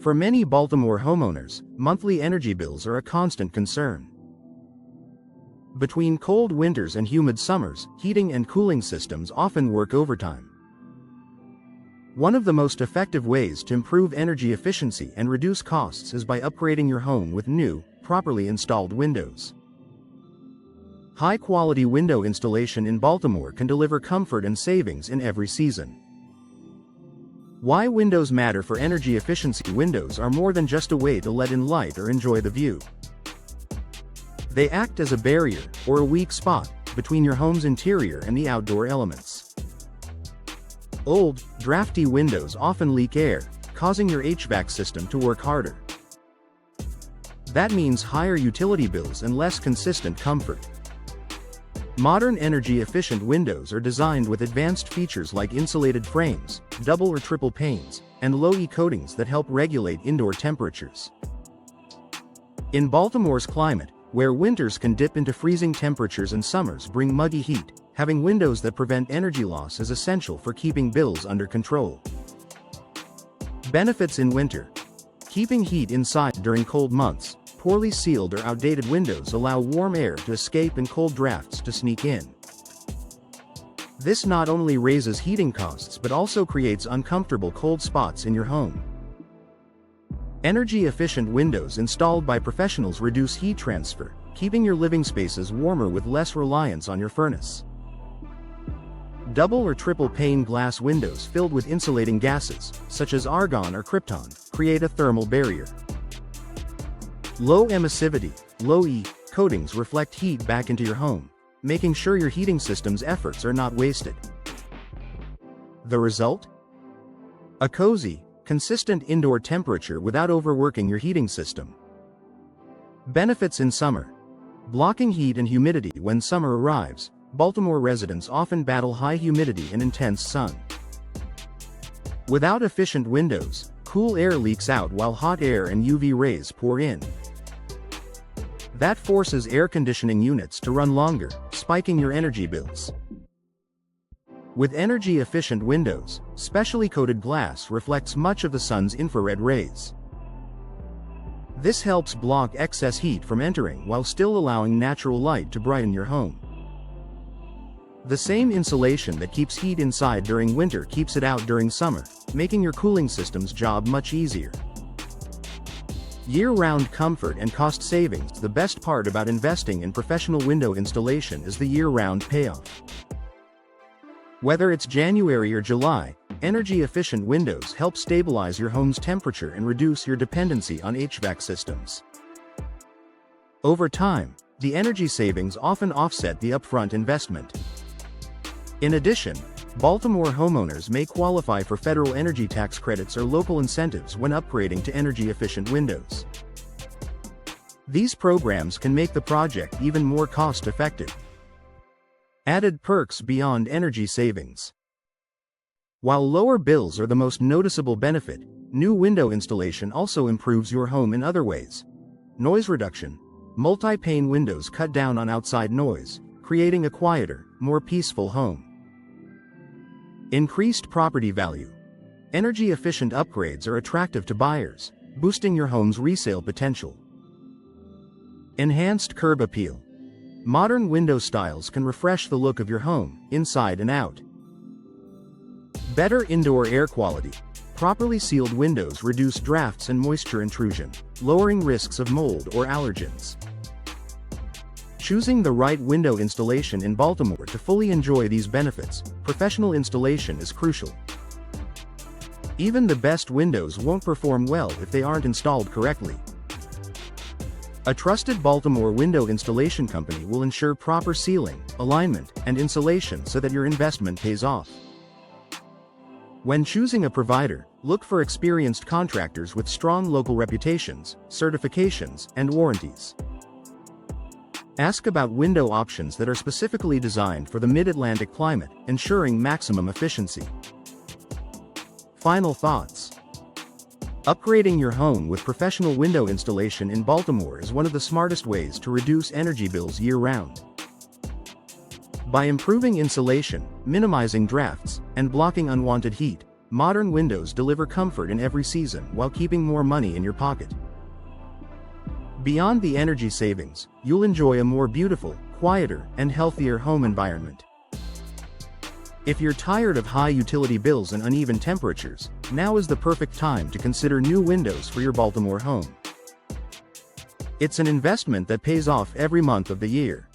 For many Baltimore homeowners, monthly energy bills are a constant concern. Between cold winters and humid summers, heating and cooling systems often work overtime. One of the most effective ways to improve energy efficiency and reduce costs is by upgrading your home with new, properly installed windows. High-quality window installation in Baltimore can deliver comfort and savings in every season. Why windows matter for energy efficiency. Windows are more than just a way to let in light or enjoy the view. They act as a barrier, or a weak spot, between your home's interior and the outdoor elements. Old, drafty windows often leak air, causing your HVAC system to work harder. That means higher utility bills and less consistent comfort. Modern energy-efficient windows are designed with advanced features like insulated frames, double or triple panes, and low-E coatings that help regulate indoor temperatures. In Baltimore's climate, where winters can dip into freezing temperatures and summers bring muggy heat, having windows that prevent energy loss is essential for keeping bills under control. Benefits in winter. Keeping heat inside during cold months. Poorly sealed or outdated windows allow warm air to escape and cold drafts to sneak in. This not only raises heating costs but also creates uncomfortable cold spots in your home. Energy-efficient windows installed by professionals reduce heat transfer, keeping your living spaces warmer with less reliance on your furnace. Double or triple pane glass windows filled with insulating gases, such as argon or krypton, create a thermal barrier. Low emissivity, low-E, coatings reflect heat back into your home, making sure your heating system's efforts are not wasted. The result? A cozy, consistent indoor temperature without overworking your heating system. Benefits in summer. Blocking heat and humidity. When summer arrives, Baltimore residents often battle high humidity and intense sun. Without efficient windows, cool air leaks out while hot air and UV rays pour in. That forces air conditioning units to run longer, spiking your energy bills. With energy-efficient windows, specially coated glass reflects much of the sun's infrared rays. This helps block excess heat from entering while still allowing natural light to brighten your home. The same insulation that keeps heat inside during winter keeps it out during summer, making your cooling system's job much easier. Year-round comfort and cost savings. The best part about investing in professional window installation is the year-round payoff. Whether it's January or July, energy-efficient windows help stabilize your home's temperature and reduce your dependency on HVAC systems. Over time, the energy savings often offset the upfront investment. In addition, Baltimore homeowners may qualify for federal energy tax credits or local incentives when upgrading to energy-efficient windows. These programs can make the project even more cost-effective. Added perks beyond energy savings. While lower bills are the most noticeable benefit, new window installation also improves your home in other ways. Noise reduction. Multi-pane windows cut down on outside noise, creating a quieter, more peaceful home. Increased property value. Energy-efficient upgrades are attractive to buyers, boosting your home's resale potential. Enhanced curb appeal. Modern window styles can refresh the look of your home, inside and out. Better indoor air quality. Properly sealed windows reduce drafts and moisture intrusion, lowering risks of mold or allergens. Choosing the right window installation in Baltimore. To fully enjoy these benefits, professional installation is crucial. Even the best windows won't perform well if they aren't installed correctly. A trusted Baltimore window installation company will ensure proper sealing, alignment, and insulation so that your investment pays off. When choosing a provider, look for experienced contractors with strong local reputations, certifications, and warranties. Ask about window options that are specifically designed for the Mid-Atlantic climate, ensuring maximum efficiency. Final thoughts. Upgrading your home with professional window installation in Baltimore is one of the smartest ways to reduce energy bills year-round. By improving insulation, minimizing drafts, and blocking unwanted heat, modern windows deliver comfort in every season while keeping more money in your pocket. Beyond the energy savings, you'll enjoy a more beautiful, quieter, and healthier home environment. If you're tired of high utility bills and uneven temperatures, now is the perfect time to consider new windows for your Baltimore home. It's an investment that pays off every month of the year.